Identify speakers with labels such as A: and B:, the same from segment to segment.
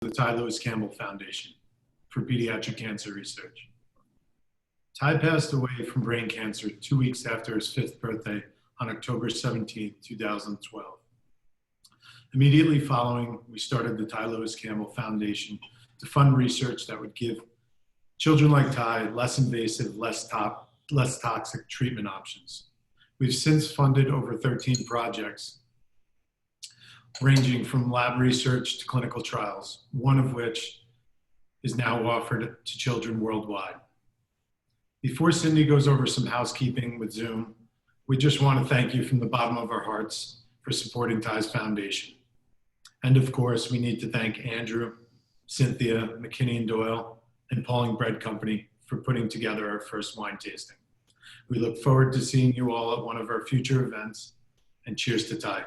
A: the Ty Louis Campbell Foundation for pediatric cancer research. Ty passed away from brain cancer 2 weeks after his 5th birthday on October 17, 2012. Immediately following, we started the Ty Louis Campbell Foundation to fund research that would give children like Ty less invasive, less toxic treatment options. We've since funded over 13 projects ranging from lab research to clinical trials, one of which is now offered to children worldwide. Before Cindy goes over some housekeeping with Zoom, we just want to thank you from the bottom of our hearts for supporting Ty's Foundation. And of course, we need to thank Andrew, Cynthia, McKinney Doyle, and Pawling Bread Company for putting together our first wine tasting. We look forward to seeing you all at one of our future events, and cheers to Ty.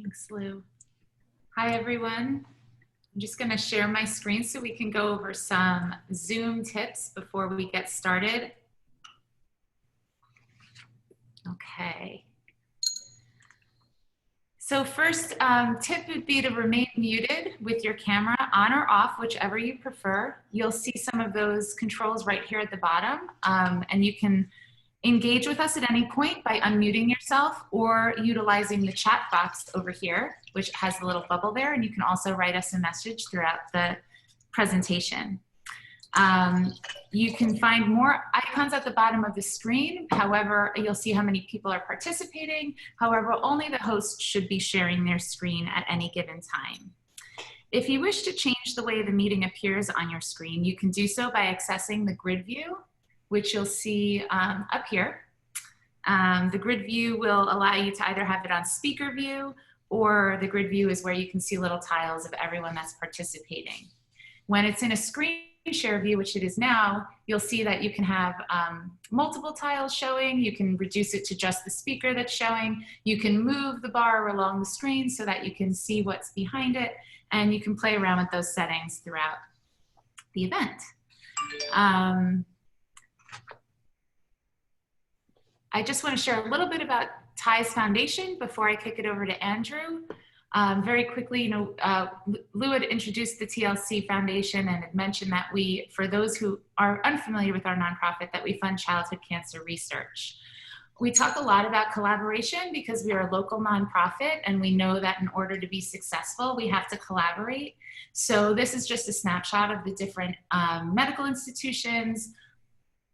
B: Thanks, Lou. Hi, everyone. I'm just going to share my screen so we can go over some Zoom tips before we get started. Okay. So first tip would be to remain muted with your camera on or off, whichever you prefer. You'll see some of those controls right here at the bottom, and you can engage with us at any point by unmuting yourself or utilizing the chat box over here, which has the little bubble there, and you can also write us a message throughout the presentation. You can find more icons at the bottom of the screen. However, you'll see how many people are participating. However, only the host should be sharing their screen at any given time. If you wish to change the way the meeting appears on your screen, you can do so by accessing the grid view, which you'll see up here. The grid view will allow you to either have it on speaker view, or the grid view is where you can see little tiles of everyone that's participating. When it's in a screen share view, which it is now, you'll see that you can have multiple tiles showing. You can reduce it to just the speaker that's showing. You can move the bar along the screen so that you can see what's behind it, and you can play around with those settings throughout the event. I just want to share a little bit about Ty's Foundation before I kick it over to Andrew. Very quickly, Lou had introduced the TLC Foundation and had mentioned that we, for those who are unfamiliar with our nonprofit, that we fund childhood cancer research. We talk a lot about collaboration because we are a local nonprofit, and we know that in order to be successful, we have to collaborate. So this is just a snapshot of the different medical institutions,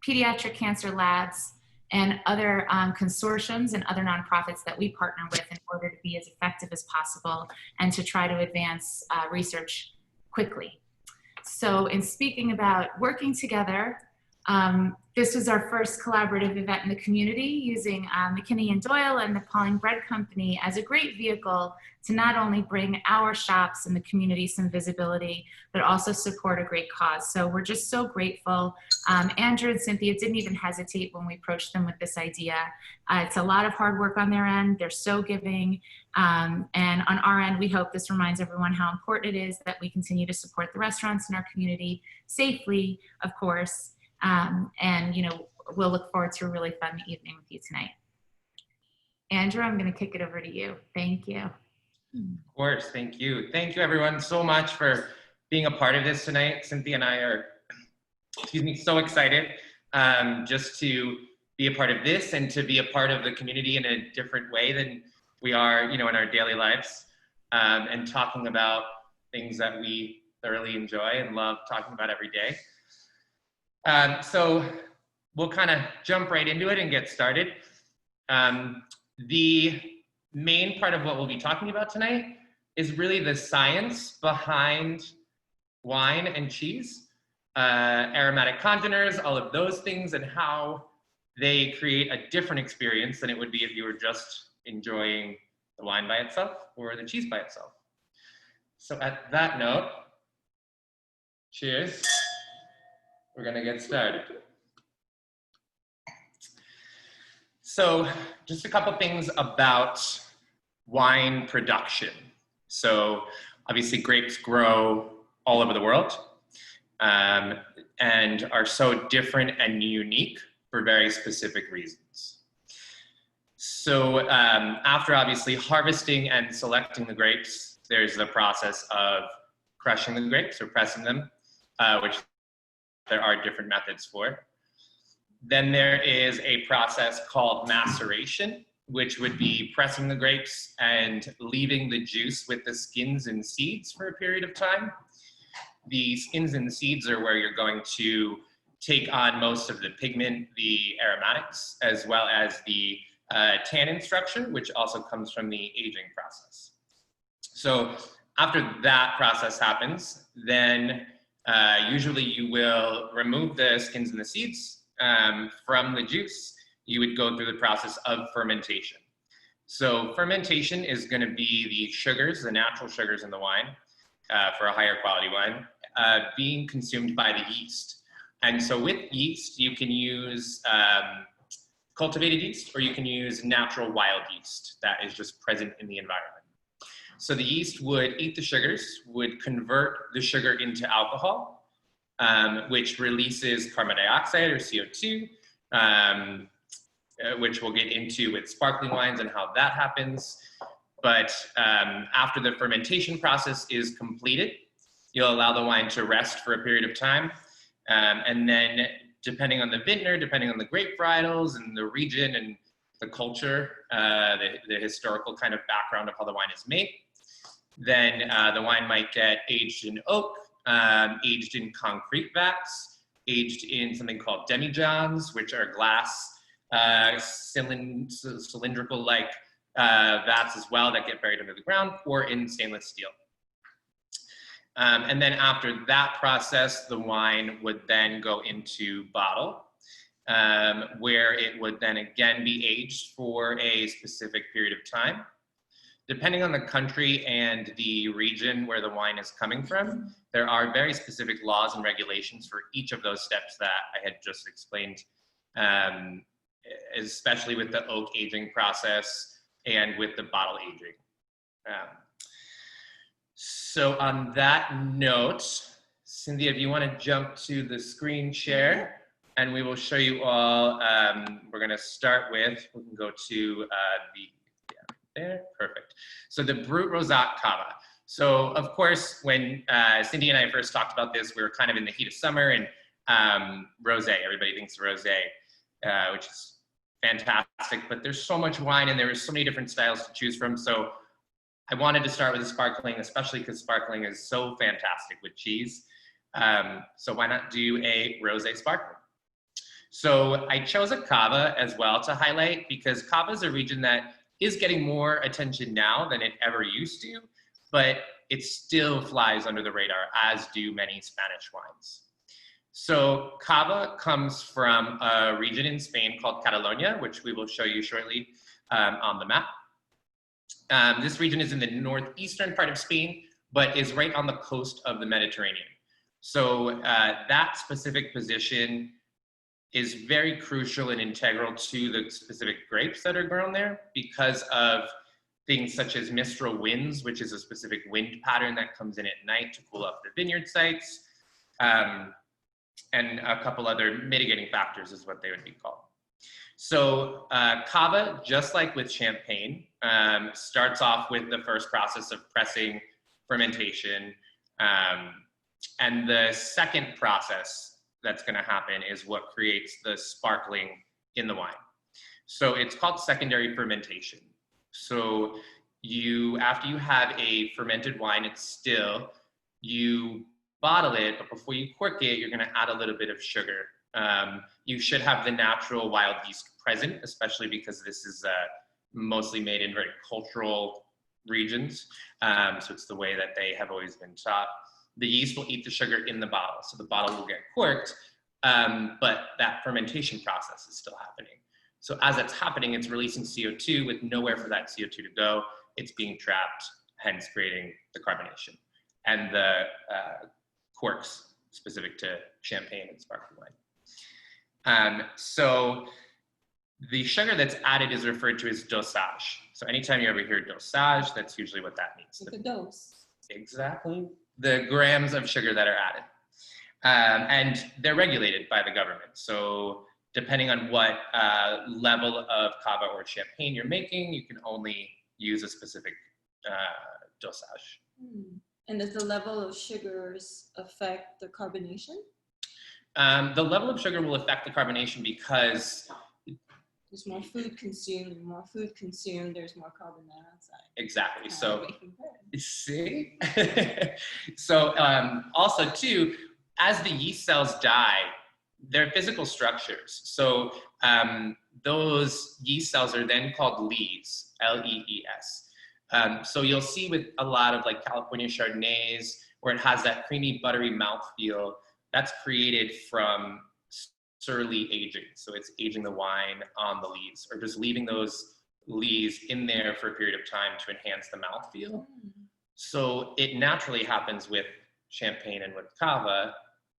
B: pediatric cancer labs, and other consortiums and other nonprofits that we partner with in order to be as effective as possible and to try to advance research quickly. So in speaking about working together, this was our first collaborative event in the community using McKinney Doyle and the Pawling Bread Company as a great vehicle to not only bring our shops and the community some visibility, but also support a great cause. So we're just so grateful. Andrew and Cynthia didn't even hesitate when we approached them with this idea. It's a lot of hard work on their end. They're so giving. And on our end, we hope this reminds everyone how important it is that we continue to support the restaurants in our community safely, of course. And we'll look forward to a really fun evening with you tonight. Andrew, I'm going to kick it over to you. Thank you.
C: Of course, thank you. Thank you everyone so much for being a part of this tonight. Cynthia and I are, so excited just to be a part of this and to be a part of the community in a different way than we are, in our daily lives, and talking about things that we thoroughly enjoy and love talking about every day. So we'll kind of jump right into it and get started. The main part of what we'll be talking about tonight is really the science behind wine and cheese, aromatic congeners, all of those things, and how they create a different experience than it would be if you were just enjoying the wine by itself or the cheese by itself. So at that note, cheers. We're gonna get started. So just a couple things about wine production. So obviously grapes grow all over the world and are so different and unique for very specific reasons. So after obviously harvesting and selecting the grapes, There's the process of crushing the grapes or pressing them, which there are different methods for. Then there is a process called maceration, which would be pressing the grapes and leaving the juice with the skins and seeds for a period of time. The skins and seeds are where you're going to take on most of the pigment, the aromatics, as well as the tannin structure, which also comes from the aging process. So after that process happens, then usually you will remove the skins and the seeds from the juice. You would go through the process of fermentation. So fermentation is going to be the sugars, the natural sugars in the wine, for a higher quality wine, being consumed by the yeast. And so with yeast, you can use cultivated yeast, or you can use natural wild yeast that is just present in the environment. So the yeast would eat the sugars, would convert the sugar into alcohol, which releases carbon dioxide or CO2, which we'll get into with sparkling wines and how that happens. But after the fermentation process is completed, you'll allow the wine to rest for a period of time. And then depending on the vintner, depending on the grape varietals and the region and the culture, the historical kind of background of how the wine is made, then the wine might get aged in oak, aged in concrete vats, aged in something called demijohns, which are glass cylindrical-like vats as well that get buried under the ground, or in stainless steel. And then after that process, the wine would then go into bottle, where it would then again be aged for a specific period of time. Depending on the country and the region where the wine is coming from, there are very specific laws and regulations for each of those steps that I had just explained, especially with the oak aging process and with the bottle aging. So on that note, Cynthia, if you want to jump to the screen share, and we will show you all, we're going to start with, we can go to there, perfect. So the Brut Rosat Cava. So of course, when Cindy and I first talked about this, we were kind of in the heat of summer, and rosé, everybody thinks rosé, which is fantastic, but there's so much wine and there is so many different styles to choose from. So I wanted to start with a sparkling, especially because sparkling is so fantastic with cheese. So why not do a rosé sparkling? So I chose a Cava as well to highlight, because Cava is a region that is getting more attention now than it ever used to, but it still flies under the radar, as do many Spanish wines. So Cava comes from a region in Spain called Catalonia, which we will show you shortly on the map. This region is in the northeastern part of Spain, but is right on the coast of the Mediterranean. So that specific position is very crucial and integral to the specific grapes that are grown there, because of things such as mistral winds, which is a specific wind pattern that comes in at night to cool off the vineyard sites, and a couple other mitigating factors is what they would be called. So Cava, just like with Champagne, starts off with the first process of pressing, fermentation, and the second process that's going to happen is what creates the sparkling in the wine. So it's called secondary fermentation. So after you have a fermented wine, it's still, you bottle it, but before you cork it, you're going to add a little bit of sugar. You should have the natural wild yeast present, especially because this is mostly made in very cultural regions. So it's the way that they have always been taught. The yeast will eat the sugar in the bottle, so the bottle will get corked, but that fermentation process is still happening. So as it's happening, it's releasing CO2 with nowhere for that CO2 to go. It's being trapped, hence creating the carbonation and the corks specific to Champagne and sparkling wine. So the sugar that's added is referred to as dosage. So anytime you ever hear dosage, that's usually what that means.
D: Like a dose.
C: Exactly. The grams of sugar that are added. And they're regulated by the government. So depending on what level of Cava or Champagne you're making, you can only use a specific dosage.
D: And does the level of sugars affect the carbonation?
C: The level of sugar will affect the carbonation because
D: There's more food consumed, and more food consumed, there's more carbon dioxide.
C: exactly.
D: Kind
C: So
D: of making bread.
C: see, so also too, as the yeast cells die, they're physical structures. So those yeast cells are then called lees, L-E-E-S. So you'll see with a lot of like California Chardonnays, where it has that creamy, buttery mouthfeel, that's created from surly aging. So it's aging the wine on the lees, or just leaving those lees in there for a period of time to enhance the mouthfeel. So it naturally happens with champagne and with cava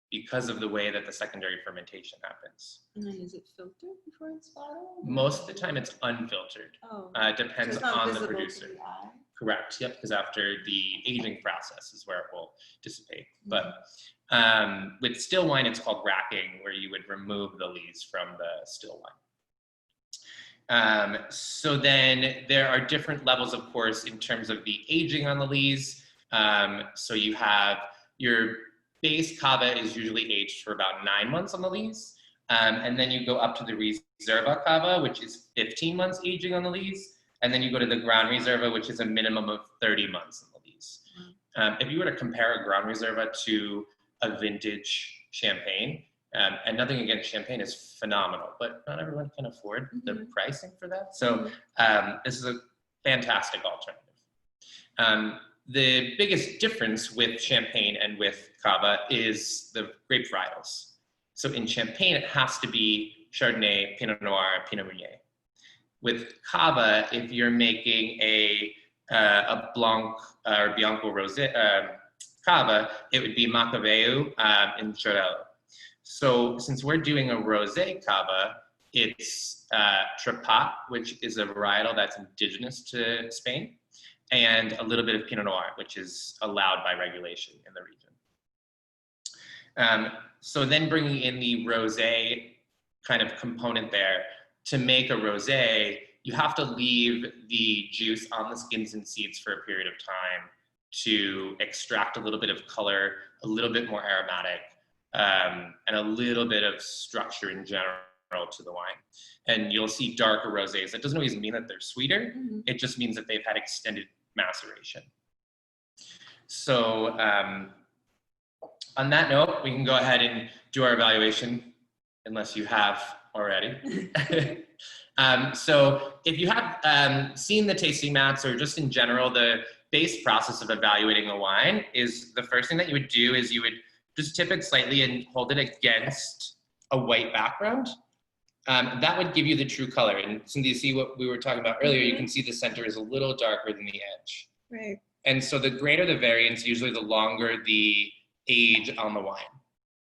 C: because of the way that the secondary fermentation happens.
D: And then is it filtered before it's bottled?
C: Most of the time it's unfiltered.
D: Oh,
C: Depends
D: so it's not
C: on the
D: visible to
C: producer.
D: the eye?
C: Correct, yep, because after the aging process is where it will dissipate. But with still wine, it's called racking, where you would remove the lees from the still wine. So then there are different levels, of course, in terms of the aging on the lees. So you have your base cava is usually aged for about 9 months on the lees. And then you go up to the Reserva cava, which is 15 months aging on the lees. And then you go to the Gran Reserva, which is a minimum of 30 months on the lees. If you were to compare a Gran Reserva to a vintage champagne, and nothing against champagne is phenomenal, but not everyone can afford the pricing for that. So this is a fantastic alternative. The biggest difference with champagne and with cava is the grape varietals. So in champagne, it has to be Chardonnay, Pinot Noir, Pinot Meunier. With cava, if you're making a Blanc or Bianco Rosé cava, it would be Macabeu in Xarel·lo. So since we're doing a rosé cava, it's Trepat, which is a varietal that's indigenous to Spain, and a little bit of Pinot Noir, which is allowed by regulation in the region. So then bringing in the rosé kind of component there, to make a rosé, you have to leave the juice on the skins and seeds for a period of time to extract a little bit of color, a little bit more aromatic, and a little bit of structure in general to the wine. And you'll see darker rosés. That doesn't always mean that they're sweeter. It just means that they've had extended maceration. So on that note, we can go ahead and do our evaluation, unless you have already. So if you have seen the tasting mats, or just in general, the base process of evaluating a wine is, the first thing that you would do is you would just tip it slightly and hold it against a white background. That would give you the true color. And Cynthia, see what we were talking about earlier, you can see the center is a little darker than the edge.
D: Right.
C: And so the greater the variance, usually the longer the age on the wine.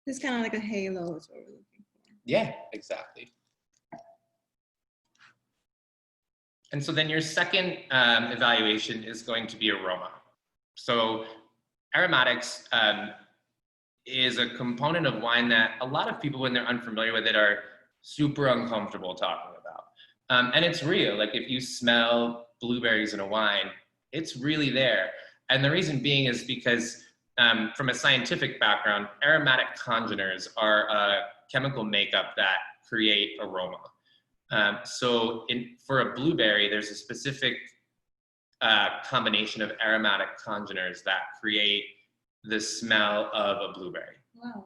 D: It's kind of like a halo is what we're looking for.
C: Yeah, exactly. And so then your second evaluation is going to be aroma. So aromatics is a component of wine that a lot of people, when they're unfamiliar with it, are super uncomfortable talking about. And it's real. Like if you smell blueberries in a wine, it's really there. And the reason being is because from a scientific background, aromatic congeners are a chemical makeup that create aroma. So for a blueberry, there's a specific combination of aromatic congeners that create the smell of a blueberry.
D: Wow.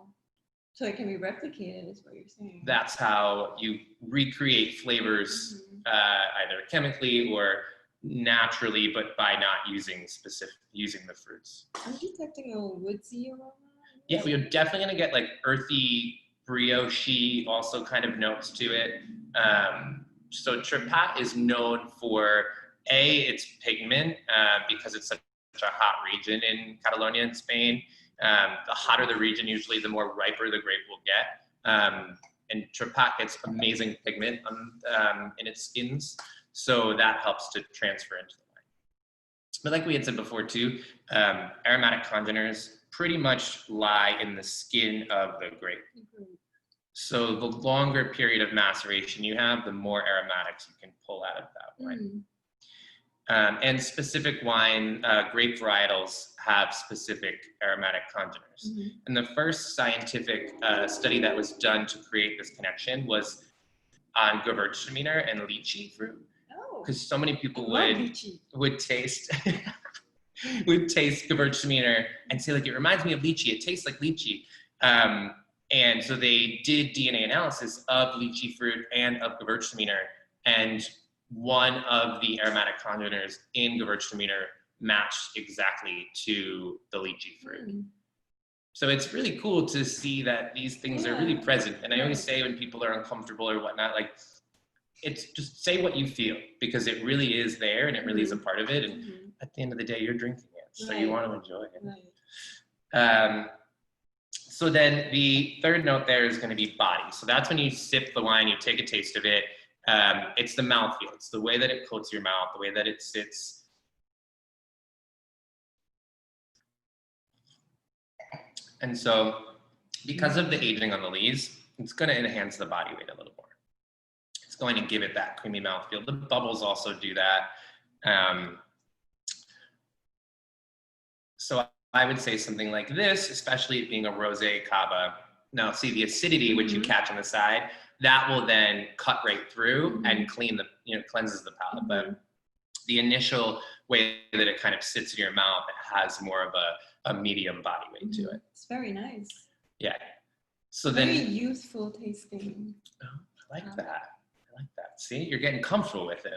D: So it can be replicated, is what you're saying.
C: That's how you recreate flavors, either chemically or naturally, but by not using the fruits.
D: I'm detecting a woodsy aroma.
C: Yeah, we're definitely gonna get like earthy, brioche, also kind of notes to it. So Trepat is known for its pigment because it's such a hot region in Catalonia in Spain. The hotter the region, usually the more riper the grape will get. And Trepat gets amazing pigment in its skins, so that helps to transfer into the wine. But like we had said before too, aromatic congeners pretty much lie in the skin of the grape. So the longer period of maceration you have, the more aromatics you can pull out of that wine. And specific wine, grape varietals have specific aromatic congeners.
D: Mhm.
C: And the first scientific study that was done to create this connection was on Gewürztraminer and lychee fruit,
D: Oh,
C: because so many
D: I
C: people
D: love lychee.
C: would taste would taste Gewürztraminer and say, like, it reminds me of lychee. It tastes like lychee. And so they did DNA analysis of lychee fruit and of Gewürztraminer, and one of the aromatic congeners in Gewürztraminer matched exactly to the lychee fruit.
D: Mm.
C: So it's really cool to see that these things are really
D: Yeah.
C: present. And I always
D: Right.
C: say when people are uncomfortable or whatnot, like, it's just say what you feel, because it really is there and it really is a part of it. And
D: Mhm.
C: at the end of the day, you're drinking it, so you
D: Right.
C: want to enjoy it.
D: Right.
C: So then the third note there is going to be body. So that's when you sip the wine, you take a taste of it. It's the mouthfeel. It's the way that it coats your mouth, the way that it sits. And so because of the aging on the lees, it's going to enhance the body weight a little more. It's going to give it that creamy mouthfeel. The bubbles also do that. So I would say something like this, especially it being a rosé cava. Now, see the acidity, which you catch on the side, that will then cut right through and clean the, cleanses the palate. But the initial way that it kind of sits in your mouth, it has more of a medium body weight to it.
D: It's very nice.
C: Yeah. So
D: Very
C: then,
D: youthful tasting.
C: I like that. I like that. See, you're getting comfortable with it.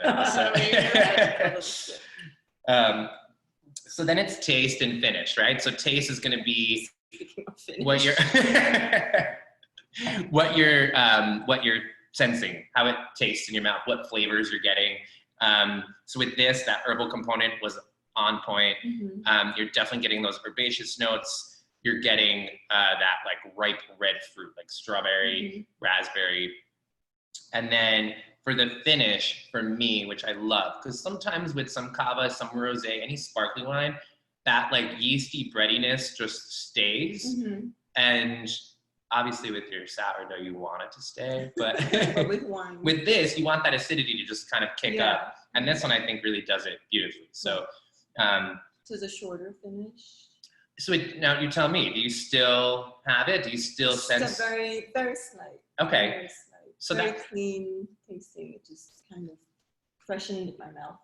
C: So then it's taste and finish, right? So taste is going to be what you're what you're sensing, how it tastes in your mouth, what flavors you're getting. So with this, that herbal component was on point. You're definitely getting those herbaceous notes. You're getting that like ripe red fruit, like strawberry, raspberry. And then for the finish, for me, which I love, because sometimes with some cava, some rosé, any sparkling wine, that like yeasty breadiness just stays. And obviously with your sourdough, you want it to stay, but
D: But with wine.
C: with this, you want that acidity to just kind of kick up. And this one, I think, really does it beautifully. So,
D: So it's a shorter finish.
C: so now you tell me, do you still have it? Do you still sense?
D: It's a very, very slight.
C: Okay.
D: Very slight.
C: So
D: very
C: that
D: clean tasting. It just kind of freshened my mouth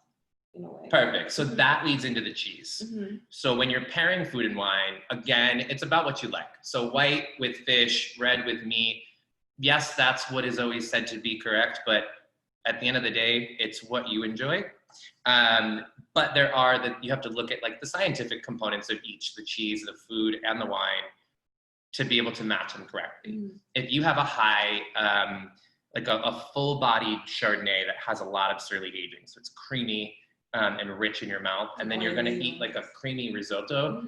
D: in a way.
C: perfect. So that leads into the cheese. So when you're pairing food and wine, again, it's about what you like. So white with fish, red with meat. Yes, that's what is always said to be correct, but at the end of the day, it's what you enjoy. But you have to look at like the scientific components of each, the cheese, the food, and the wine, to be able to match them correctly. If you have a high, like a full-bodied Chardonnay that has a lot of surly aging, so it's creamy and rich in your mouth, and then you're going to eat like a creamy risotto,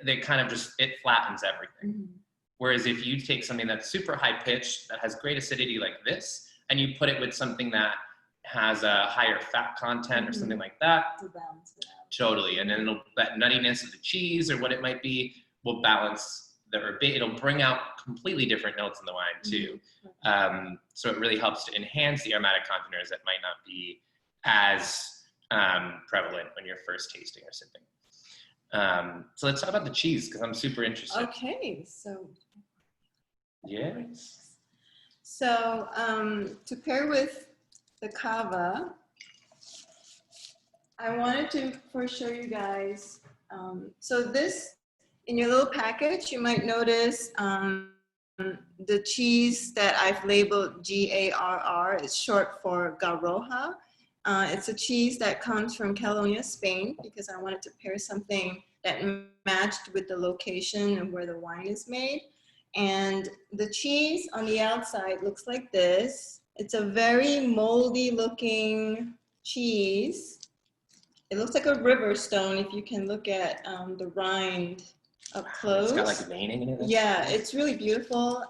C: they kind of just, it flattens everything. Whereas if you take something that's super high-pitched, that has great acidity like this, and you put it with something that has a higher fat content or something like that,
D: To balance it out.
C: totally, and then that nuttiness of the cheese or what it might be will balance it'll bring out completely different notes in the wine too. So it really helps to enhance the aromatic congeners that might not be as prevalent when you're first tasting or sipping. So let's talk about the cheese, because I'm super interested.
D: Okay, so
C: Yes.
D: So to pair with the cava, I wanted to first show you guys. So this, in your little package, you might notice the cheese that I've labeled GARR. It's short for Garroja. It's a cheese that comes from Catalonia, Spain, because I wanted to pair something that matched with the location and where the wine is made. And the cheese on the outside looks like this. It's a very moldy looking cheese. It looks like a river stone if you can look at the rind up close.
C: It's got like veining in it.
D: Yeah, it's really beautiful.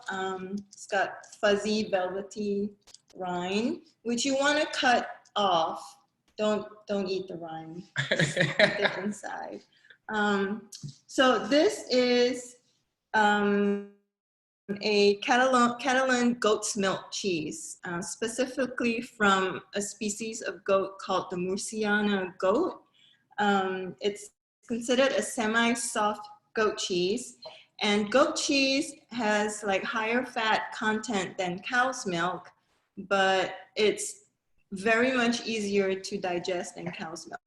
D: It's got fuzzy, velvety rind, which you want to cut off. Don't eat the rind. Just eat it inside. So this is a Catalan goat's milk cheese, specifically from a species of goat called the Murciana goat. It's considered a semi-soft goat cheese, and goat cheese has like higher fat content than cow's milk, but it's very much easier to digest than cow's milk.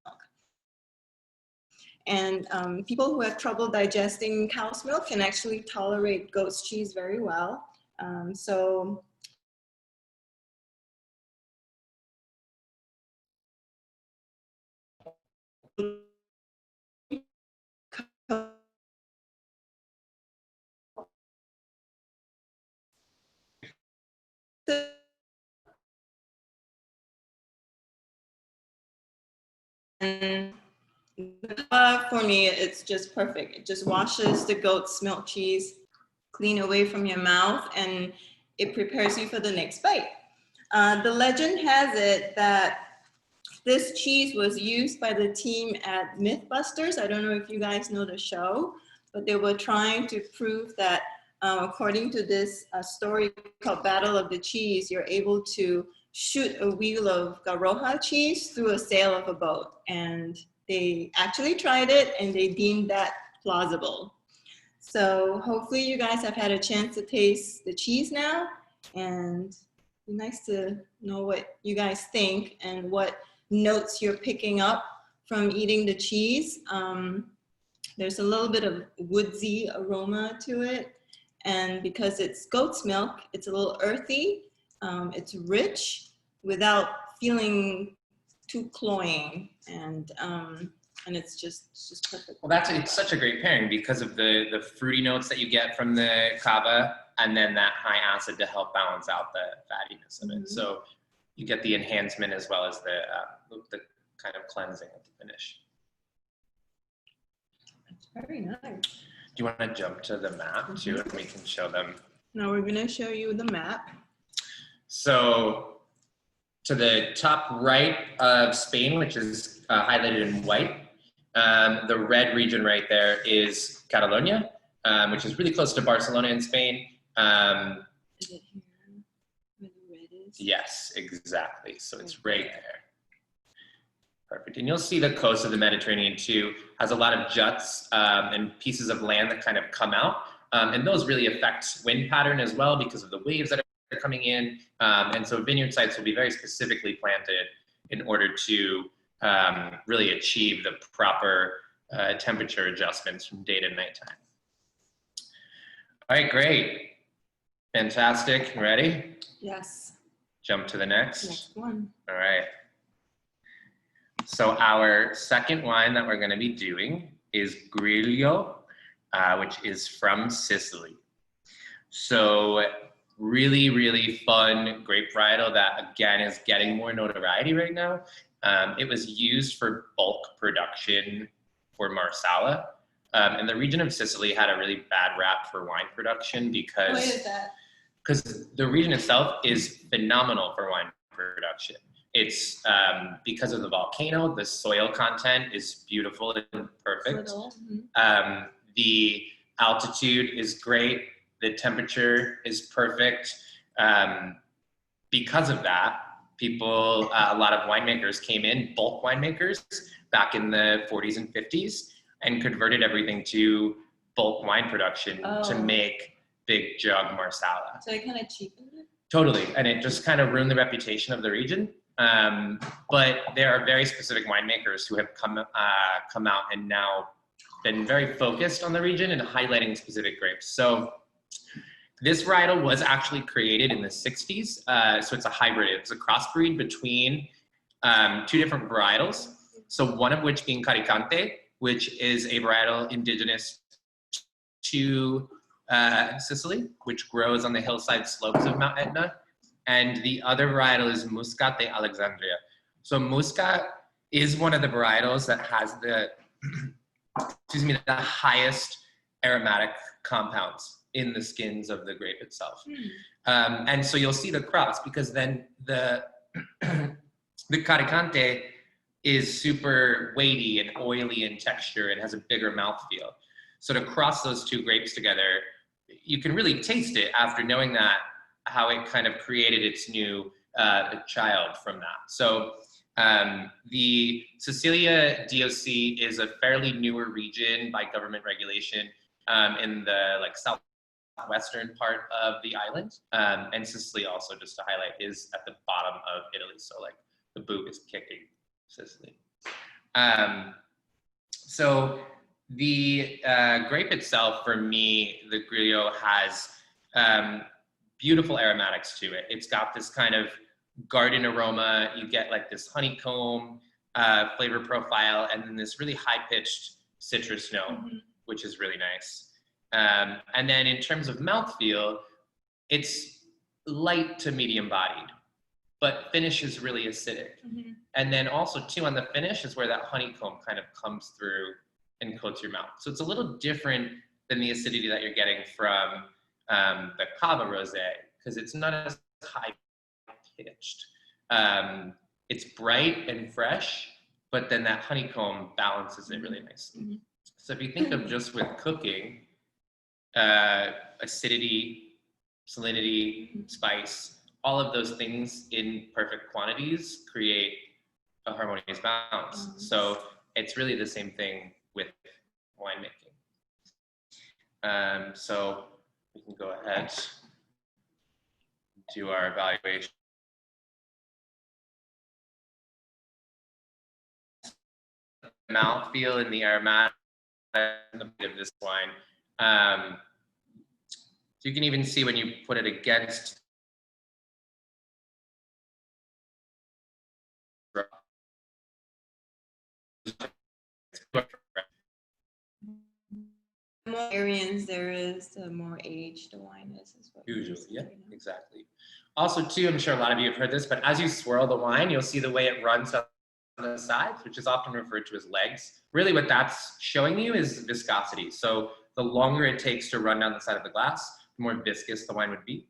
D: And people who have trouble digesting cow's milk can actually tolerate goat's cheese very well. So and for me, it's just perfect. It just washes the goat's milk cheese clean away from your mouth, and it prepares you for the next bite. The legend has it that this cheese was used by the team at Mythbusters. I don't know if you guys know the show, but they were trying to prove that according to this story called Battle of the Cheese, you're able to shoot a wheel of Garroja cheese through a sail of a boat. And they actually tried it and they deemed that plausible. So hopefully you guys have had a chance to taste the cheese now, and it'd be nice to know what you guys think and what notes you're picking up from eating the cheese. There's a little bit of woodsy aroma to it, and because it's goat's milk, it's a little earthy. It's rich without feeling too cloying, and it's just perfect.
C: Well, it's such a great pairing because of the fruity notes that you get from the cava, and then that high acid to help balance out the fattiness of it. Mm-hmm. So you get the enhancement as well as the kind of cleansing of the finish.
D: That's very nice.
C: Do you want to jump to the map too, and we can show them?
D: Now we're going to show you the map.
C: So to the top right of Spain, which is highlighted in white, the red region right there is Catalonia, which is really close to Barcelona in Spain.
D: Is it here where the red is?
C: Yes, exactly. So it's right there. Perfect. And you'll see the coast of the Mediterranean too has a lot of juts and pieces of land that kind of come out. And those really affect wind pattern as well because of the waves that are coming in. And so vineyard sites will be very specifically planted in order to really achieve the proper temperature adjustments from day to nighttime. All right, great. Fantastic. Ready?
D: Yes.
C: Jump to the next.
D: Next one.
C: All right. So our second wine that we're going to be doing is Griglio, which is from Sicily. So really, really fun grape varietal that, again, is getting more notoriety right now. It was used for bulk production for Marsala. And the region of Sicily had a really bad rap for wine production because
D: Why is that?
C: Because the region itself is phenomenal for wine production. It's because of the volcano, the soil content is beautiful and perfect.
D: Mm-hmm.
C: The altitude is great. The temperature is perfect. Because of that, people, a lot of winemakers came in, bulk winemakers, back in the 40s and 50s, and converted everything to bulk wine production to make big jug Marsala.
D: So it kind of cheapened it?
C: Totally, and it just kind of ruined the reputation of the region. But there are very specific winemakers who have come out and now been very focused on the region and highlighting specific grapes. So this varietal was actually created in the 60s. So it's a hybrid. It's a crossbreed between two different varietals. So one of which being Caricante, which is a varietal indigenous to Sicily, which grows on the hillside slopes of Mount Etna. And the other varietal is Muscat de Alexandria. So Muscat is one of the varietals that has the, the highest aromatic compounds in the skins of the grape itself. And so you'll see the cross because then the Caricante is super weighty and oily in texture and has a bigger mouthfeel. So to cross those two grapes together you can really taste it after knowing that, how it kind of created its new child from that. So the Sicilia DOC is a fairly newer region by government regulation in the like southwestern part of the island. And Sicily also, just to highlight, is at the bottom of Italy. So like the boot is kicking Sicily. So the grape itself, for me, the Grillo has beautiful aromatics to it. It's got this kind of garden aroma. You get like this honeycomb flavor profile, and then this really high-pitched citrus note, which is really nice. And then in terms of mouthfeel, it's light to medium bodied, but finish is really acidic. And then also too, on the finish is where that honeycomb kind of comes through and coats your mouth. So it's a little different than the acidity that you're getting from the Cava Rosé, because it's not as high pitched. It's bright and fresh, but then that honeycomb balances it really nicely. So if you think of just with cooking, acidity, salinity, spice, all of those things in perfect quantities create a harmonious balance. So it's really the same thing with winemaking. So we can go ahead and do our evaluation. Mouthfeel and the aromatic of this wine. So you can even see when you put it against
D: The more variance there is, the more aged the wine is what
C: usually, yeah, exactly. Also too, I'm sure a lot of you have heard this, but as you swirl the wine, you'll see the way it runs up the sides, which is often referred to as legs. Really what that's showing you is viscosity. So the longer it takes to run down the side of the glass, the more viscous the wine would be,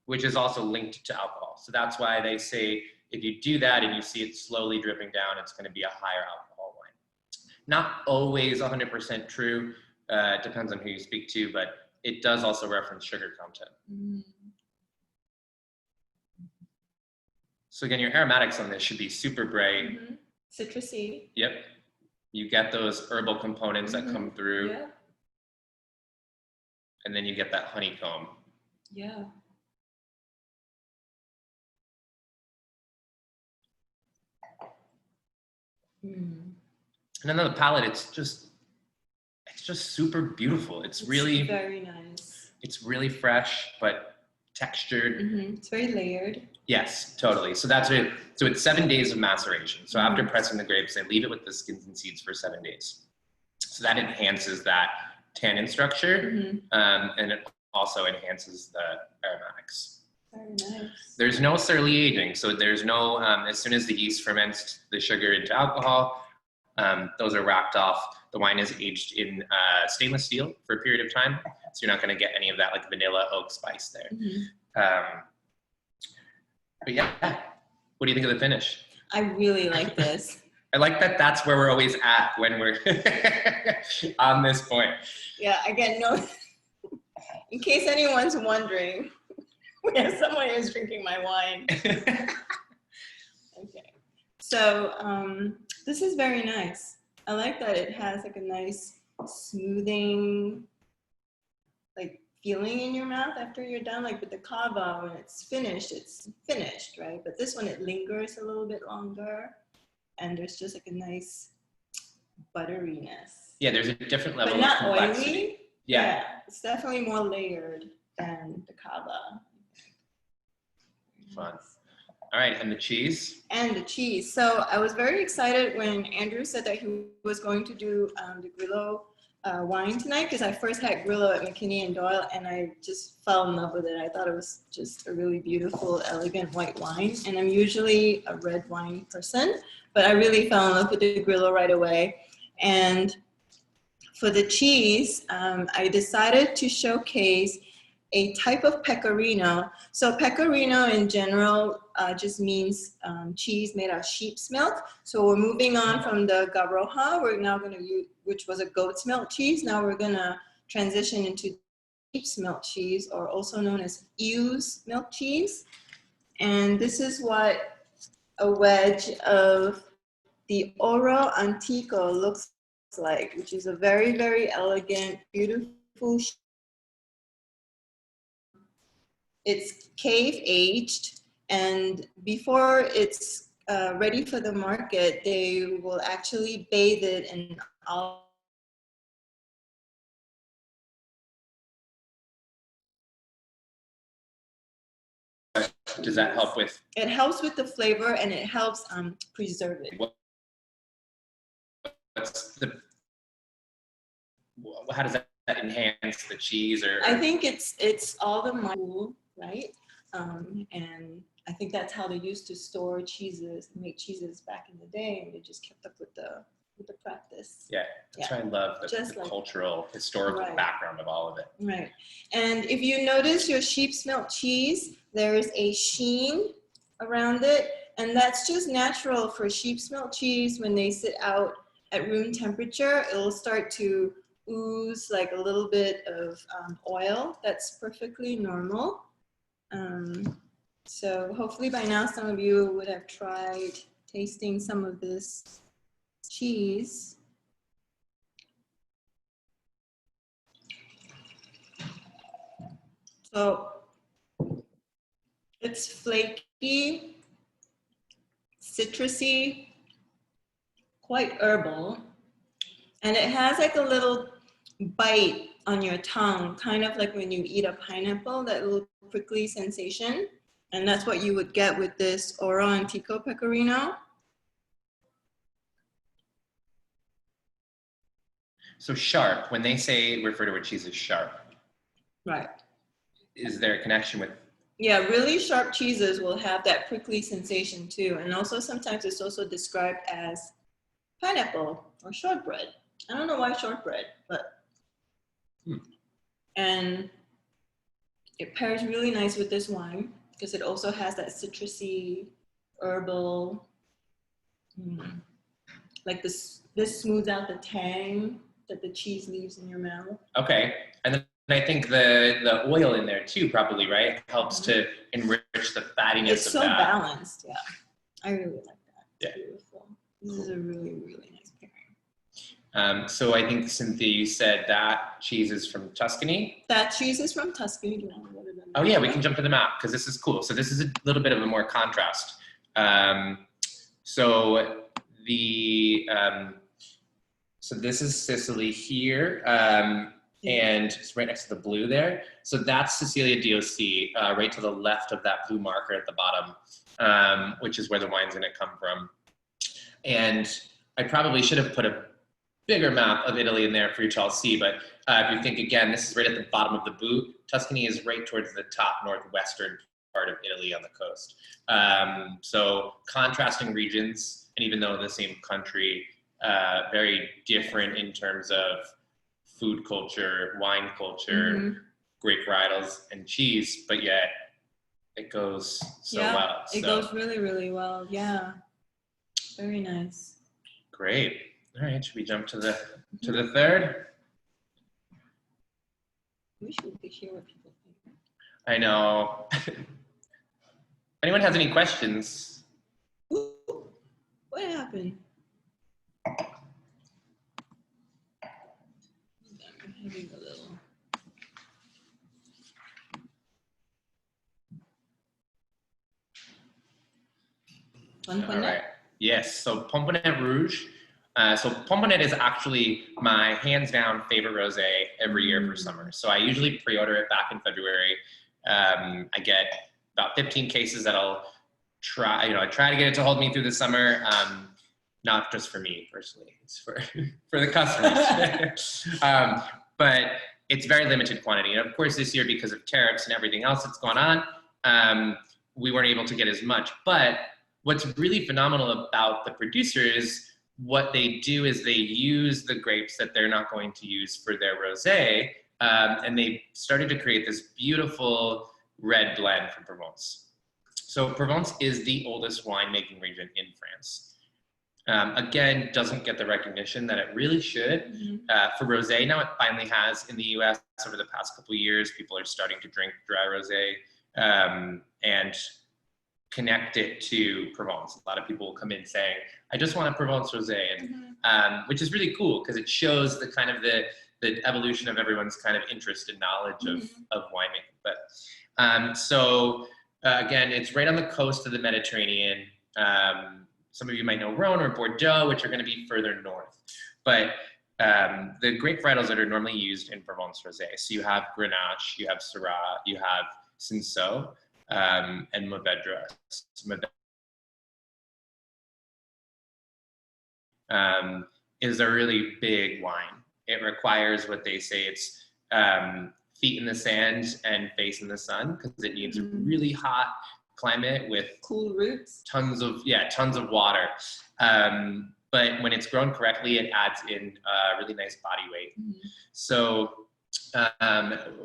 C: which is also linked to alcohol. So that's why they say if you do that and you see it slowly dripping down, it's going to be a higher alcohol wine. Not always 100% true, depends on who you speak to, but it does also reference sugar content. So again, your aromatics on this should be super bright.
D: Citrusy.
C: Yep. You get those herbal components that come through.
D: Yeah.
C: And then you get that honeycomb.
D: Yeah.
C: And then on the palate, it's just super beautiful. It's really
D: very nice.
C: It's really fresh, but textured.
D: It's very layered.
C: Yes, totally. So that's it. So it's 7 days of maceration. So after pressing the grapes, they leave it with the skins and seeds for 7 days. So that enhances that tannin structure, and it also enhances the aromatics.
D: Very nice.
C: There's no surly aging. So there's no, as soon as the yeast ferments the sugar into alcohol, those are wrapped off. The wine is aged in stainless steel for a period of time. So you're not going to get any of that like vanilla oak spice there. But yeah, what do you think of the finish?
D: I really like this.
C: I like that that's where we're always at when we're on this point.
D: Yeah, again, no, in case anyone's wondering, we have someone who's drinking my wine. Okay, so this is very nice. I like that it has like a nice smoothing, like feeling in your mouth after you're done. Like with the Cava, when it's finished, right? But this one, it lingers a little bit longer, and there's just like a nice butteriness.
C: Yeah, there's a different level
D: but not
C: of complexity.
D: Oily. Yeah, it's definitely more layered than the Cava.
C: Fun. All right, and the cheese?
D: And the cheese. So I was very excited when Andrew said that he was going to do the Grillo wine tonight, because I first had Grillo at McKinney Doyle and I just fell in love with it. I thought it was just a really beautiful, elegant white wine. And I'm usually a red wine person, but I really fell in love with the Grillo right away. And for the cheese, I decided to showcase a type of pecorino. So pecorino in general just means cheese made out of sheep's milk. So we're moving on from the Garroja. We're now going to use, which was a goat's milk cheese. Now we're going to transition into sheep's milk cheese, or also known as ewe's milk cheese. And this is what a wedge of the Oro Antico looks like, which is a very, very elegant, beautiful. It's cave aged, and before it's ready for the market, they will actually bathe it in olive.
C: Does that help with?
D: It helps with the flavor, and it helps preserve it.
C: How does that enhance the cheese? Or
D: I think it's all the money, right? And I think that's how they used to store cheeses, make cheeses back in the day, and they just kept up with the practice.
C: Yeah, that's why I love the
D: like,
C: cultural, historical background of all of it.
D: Right. And if you notice your sheep's milk cheese, there is a sheen around it, and that's just natural for sheep's milk cheese. When they sit out at room temperature, it'll start to ooze like a little bit of oil. That's perfectly normal. So hopefully by now some of you would have tried tasting some of this cheese. So it's flaky, citrusy, quite herbal, and it has like a little bite on your tongue, kind of like when you eat a pineapple, that little prickly sensation. And that's what you would get with this Oro Antico Pecorino.
C: So sharp, when they say refer to a cheese as sharp,
D: Right.
C: is there a connection with?
D: Yeah, really sharp cheeses will have that prickly sensation too. And also sometimes it's also described as pineapple or shortbread. I don't know why shortbread, but. And it pairs really nice with this wine because it also has that citrusy, herbal, like this smooths out the tang that the cheese leaves in your mouth.
C: Okay, and then I think the oil in there too, probably, right? Helps to enrich the fattiness
D: it's
C: of
D: so
C: that.
D: Balanced, yeah. I really like that. It's
C: Yeah.
D: beautiful. This is a really, really nice pairing.
C: So I think, Cynthia, you said that cheese is from Tuscany?
D: That cheese is from Tuscany. Do you want to go to the map?
C: Oh yeah, we can jump to the map because this is cool. So this is a little bit of a more contrast. So this is Sicily here, and it's right next to the blue there. So that's Sicilia DOC, right to the left of that blue marker at the bottom, which is where the wine's gonna come from. And I probably should have put a bigger map of Italy in there for you to all see, but if you think again, this is right at the bottom of the boot. Tuscany is right towards the top northwestern part of Italy on the coast. So contrasting regions, and even though the same country, very different in terms of food culture, wine culture, grape varietals, and cheese, but yet it goes so well.
D: It goes really, really well. Yeah, very nice.
C: Great. All right, should we jump to the third?
D: We should hear what people think.
C: I know. Anyone has any questions?
D: Ooh, what happened? I'm having a little.
C: All right. Yes. So Pomponnet Rouge. So Pomponnet is actually my hands down favorite rosé every year for summer. So I usually pre-order it back in February. I get about 15 cases that I'll try. I try to get it to hold me through the summer. Not just for me personally, it's for the customers. But it's very limited quantity. And of course, this year, because of tariffs and everything else that's gone on, we weren't able to get as much. But what's really phenomenal about the producer is what they do is they use the grapes that they're not going to use for their rosé, and they started to create this beautiful red blend from Provence. So Provence is the oldest winemaking region in France. Again, doesn't get the recognition that it really should.
D: Mm-hmm.
C: For rosé, now it finally has in the US over the past couple of years. People are starting to drink dry rosé and connect it to Provence. A lot of people will come in saying, I just want a Provence rosé, and which is really cool because it shows the kind of the evolution of everyone's kind of interest and knowledge of winemaking. But so again, it's right on the coast of the Mediterranean. Some of you might know Rhone or Bordeaux, which are going to be further north. But the grape varietals that are normally used in Provence rosé. So you have Grenache, you have Syrah, you have Cinsault, and Mourvedre. Is a really big wine. It requires what they say it's feet in the sand and face in the sun because it needs a really hot climate with
D: Cool roots.
C: tons of water. But when it's grown correctly, it adds in a really nice body weight. So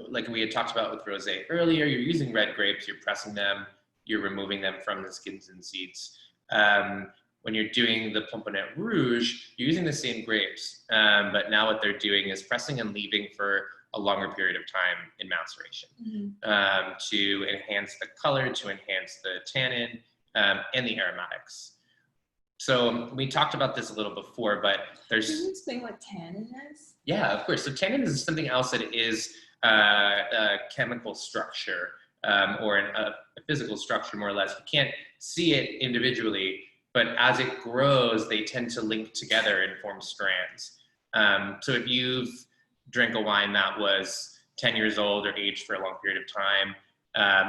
C: like we had talked about with rosé earlier, you're using red grapes, you're pressing them, you're removing them from the skins and seeds. When you're doing the Pomponnet Rouge, you're using the same grapes, but now what they're doing is pressing and leaving for a longer period of time in maceration to enhance the color, to enhance the tannin, and the aromatics. So we talked about this a little before, but there's...
D: Can you explain what tannin is?
C: Yeah, of course. So tannin is something else that is a chemical structure or a physical structure, more or less. You can't see it individually, but as it grows, they tend to link together and form strands. So if you've drank a wine that was 10 years old or aged for a long period of time,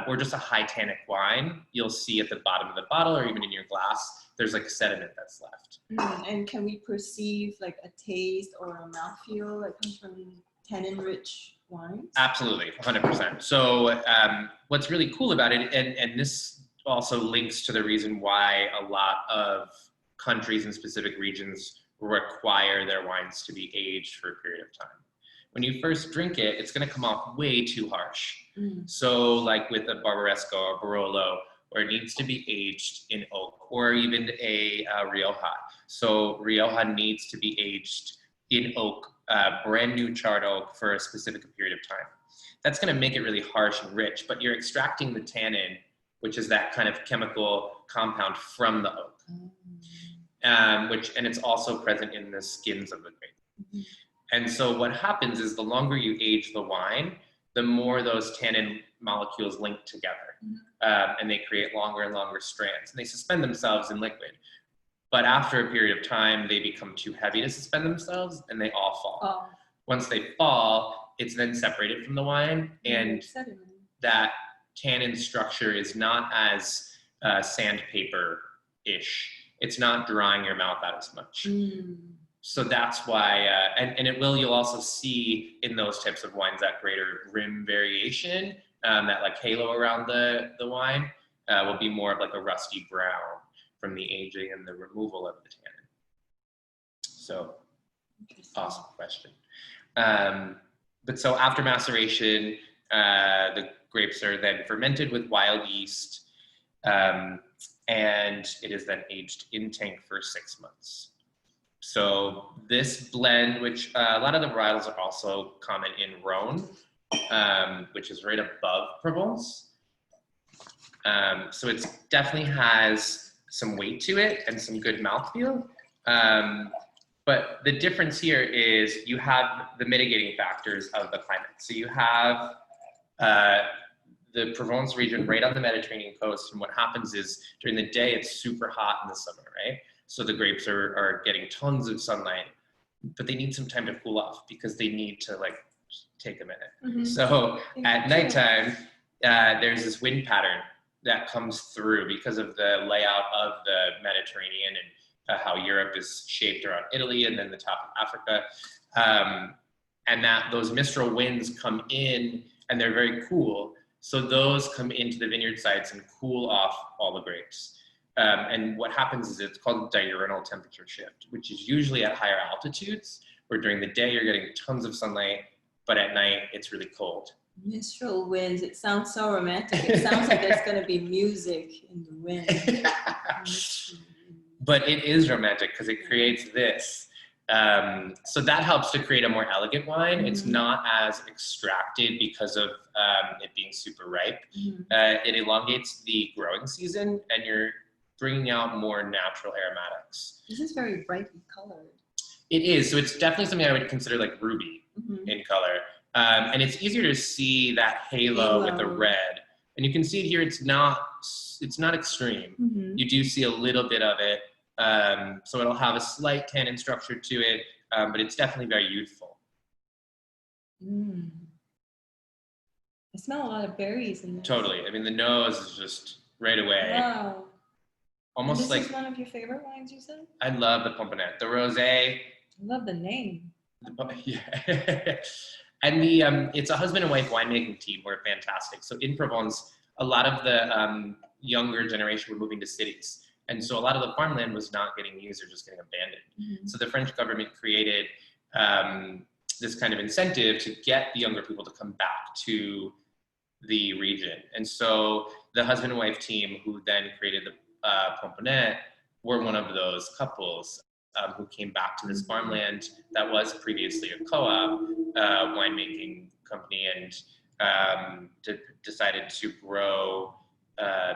C: or just a high tannic wine, you'll see at the bottom of the bottle or even in your glass, there's like sediment that's left.
D: And can we perceive like a taste or a mouthfeel that comes from tannin-rich wines?
C: Absolutely, 100%. So what's really cool about it, and this also links to the reason why a lot of countries and specific regions require their wines to be aged for a period of time. When you first drink it, it's going to come off way too harsh. So like with a Barbaresco or Barolo, or it needs to be aged in oak, or even a Rioja. So Rioja needs to be aged in oak, brand new charred oak for a specific period of time. That's going to make it really harsh and rich, but you're extracting the tannin, which is that kind of chemical compound from the oak, and it's also present in the skins of the grape. And so what happens is the longer you age the wine, the more those tannin molecules link together, and they create longer and longer strands, and they suspend themselves in liquid. But after a period of time, they become too heavy to suspend themselves, and they all fall. Once they fall, it's then separated from the wine, and that tannin structure is not as sandpaper-ish. It's not drying your mouth out as much. So that's why, and you'll also see in those types of wines that greater rim variation, that like halo around the wine will be more of like a rusty brown from the aging and the removal of the tannin. So, awesome question. But so after maceration, the grapes are then fermented with wild yeast, and it is then aged in tank for 6 months. So this blend, which a lot of the varietals are also common in Rhone, which is right above Provence. So it definitely has some weight to it and some good mouthfeel. But the difference here is you have the mitigating factors of the climate. So you have the Provence region right on the Mediterranean coast. And what happens is during the day, it's super hot in the summer, right? So the grapes are getting tons of sunlight, but they need some time to cool off because they need to like take a minute. So at nighttime, there's this wind pattern that comes through because of the layout of the Mediterranean and how Europe is shaped around Italy and then the top of Africa. And that those mistral winds come in and they're very cool. So those come into the vineyard sites and cool off all the grapes. And what happens is it's called diurnal temperature shift, which is usually at higher altitudes, where during the day you're getting tons of sunlight, but at night it's really cold.
D: Mistral winds, it sounds so romantic. It sounds like there's going to be music in the wind.
C: but it is romantic because it creates this. So that helps to create a more elegant wine. It's not as extracted because of it being super ripe. It elongates the growing season, and you're bringing out more natural aromatics.
D: This is very brightly colored.
C: It is. So it's definitely something I would consider like ruby in color. And it's easier to see that halo with the red. And you can see it here, it's not extreme. You do see a little bit of it. So it'll have a slight tannin structure to it, but it's definitely very youthful.
D: I smell a lot of berries in this.
C: Totally. I mean, the nose is just right away.
D: Wow.
C: Almost
D: this
C: like,
D: is one of your favorite wines, you said?
C: I love the Pomponnet. The rosé.
D: I love the name.
C: Yeah. And the it's a husband and wife winemaking team who are fantastic. So in Provence, a lot of the younger generation were moving to cities. And so a lot of the farmland was not getting used or just getting abandoned. So the French government created this kind of incentive to get the younger people to come back to the region. And so the husband and wife team who then created the Pomponnet were one of those couples who came back to this farmland that was previously a co-op winemaking company, and decided to grow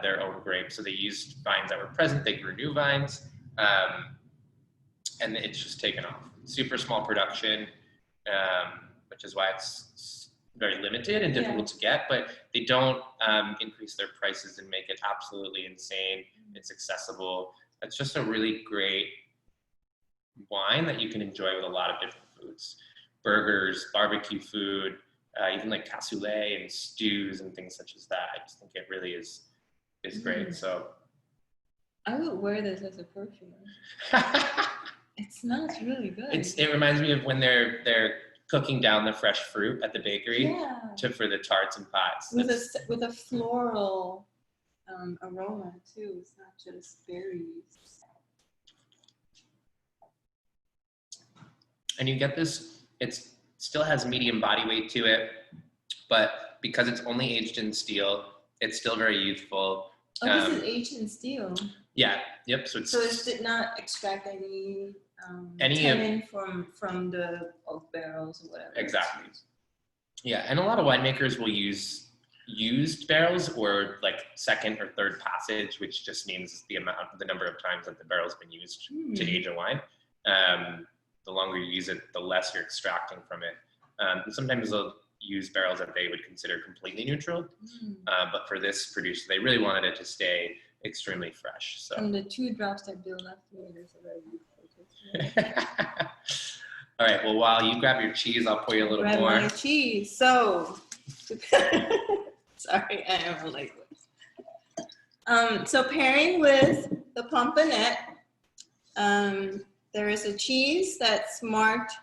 C: their own grapes. So they used vines that were present, they grew new vines, and it's just taken off. Super small production, which is why it's very limited and difficult to get, but they don't increase their prices and make it absolutely insane. It's accessible. It's just a really great wine that you can enjoy with a lot of different foods. Burgers, barbecue food, even like cassoulet and stews and things such as that. I just think it really is great. So
D: I would wear this as a perfume. It smells really good.
C: It reminds me of when they're cooking down the fresh fruit at the bakery for the tarts and pies.
D: With a floral aroma too. It's not just berries.
C: And you get this, it still has medium body weight to it, but because it's only aged in steel, it's still very youthful.
D: Oh, this is aged in steel.
C: Yeah, yep. So
D: it did not extract any tannin from the oak barrels or whatever. Exactly.
C: Yeah, and a lot of winemakers will use used barrels or like second or third passage, which just means the number of times that the barrel's been used to age a wine. The longer you use it, the less you're extracting from it. And sometimes they'll use barrels that they would consider completely neutral, but for this producer, they really wanted it to stay extremely fresh. So.
D: And the 2 drops that Bill left me, there's a very beautiful.
C: All right, well, while you grab your cheese, I'll pour you a little more.
D: Grab my cheese. So, sorry, I am late. So pairing with the Pomponnet, there is a cheese that's marked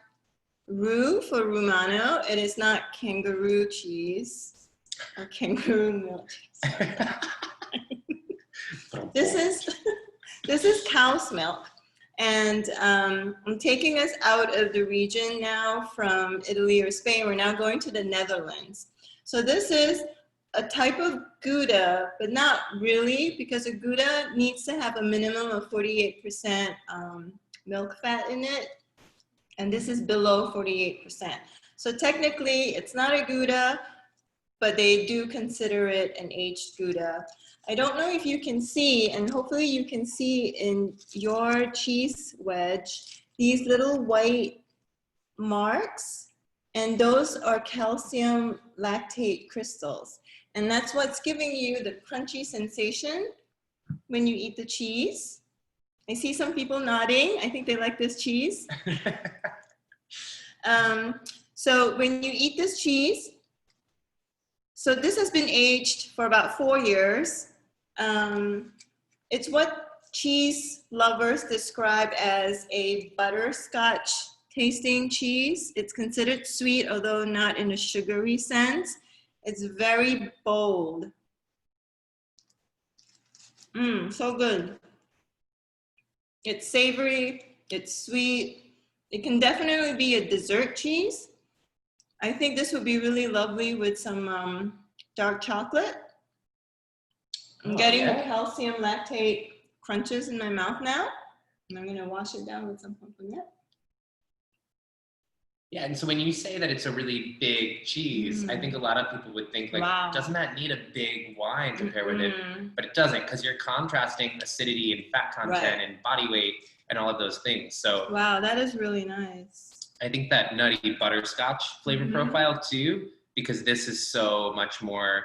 D: Roux for Romano. It is not kangaroo cheese or kangaroo milk cheese. This is cow's milk. And I'm taking us out of the region now from Italy or Spain. We're now going to the Netherlands. So this is a type of Gouda, but not really, because a Gouda needs to have a minimum of 48% milk fat in it. And this is below 48%. So technically it's not a Gouda, but they do consider it an aged Gouda. I don't know if you can see, and hopefully you can see in your cheese wedge, these little white marks, and those are calcium lactate crystals. And that's what's giving you the crunchy sensation when you eat the cheese. I see some people nodding. I think they like this cheese. So when you eat this cheese, so this has been aged for about 4 years. It's what cheese lovers describe as a butterscotch tasting cheese. It's considered sweet, although not in a sugary sense. It's very bold. So good. It's savory, it's sweet. It can definitely be a dessert cheese. I think this would be really lovely with some dark chocolate. I'm getting the calcium lactate crunches in my mouth now. And I'm gonna wash it down with some pomegranate.
C: Yeah, and so when you say that it's a really big cheese, I think a lot of people would think like,
D: Wow.
C: doesn't that need a big wine to pair with it?
D: Mm.
C: But it doesn't, because you're contrasting acidity and fat content and body weight and all of those things. So
D: Wow, that is really nice.
C: I think that nutty butterscotch flavor profile too, because this is so much more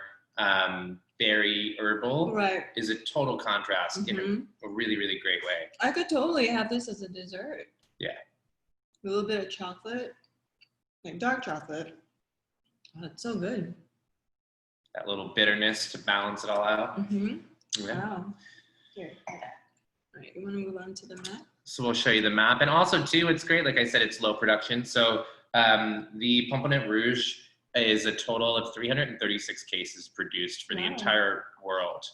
C: berry herbal, is a total contrast in a really, really great way.
D: I could totally have this as a dessert.
C: Yeah.
D: A little bit of chocolate, like dark chocolate. Oh, it's so good.
C: That little bitterness to balance it all out. Yeah.
D: Wow. Here. All right, you want to move on to the map?
C: So we'll show you the map. And also too, it's great, like I said, it's low production. So the Pomponnet Rouge is a total of 336 cases produced for the entire world,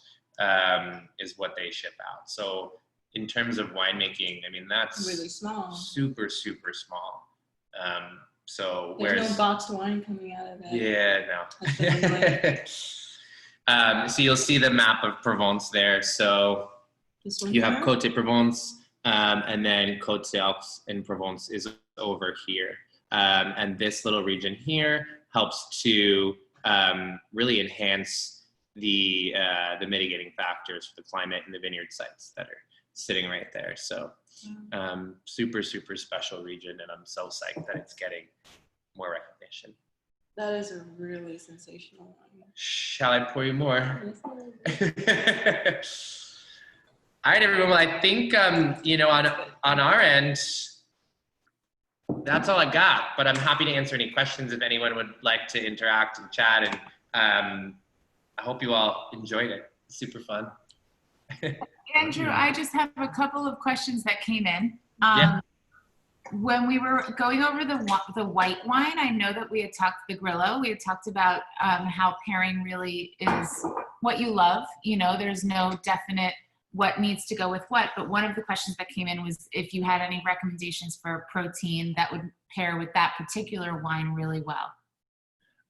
C: is what they ship out. So in terms of winemaking, I mean, that's
D: really small.
C: Super, super small. So
D: there's no boxed wine coming out of it.
C: Yeah, no. So you'll see the map of Provence there. So you have Côte de Provence, and then Côte d'Alps in Provence is over here. And this little region here helps to really enhance the mitigating factors for the climate and the vineyard sites that are sitting right there. So super, super special region, and I'm so psyched that it's getting more recognition.
D: That is a really sensational one.
C: Shall I pour you more? All right, everyone. Well, I think, you know, on our end, that's all I got, but I'm happy to answer any questions if anyone would like to interact and chat. And I hope you all enjoyed it. Super fun.
B: Andrew, I just have a couple of questions that came in. When we were going over the white wine, I know that we had talked the Grillo. We had talked about how pairing really is what you love. You know, there's no definite what needs to go with what, but one of the questions that came in was if you had any recommendations for protein that would pair with that particular wine really well.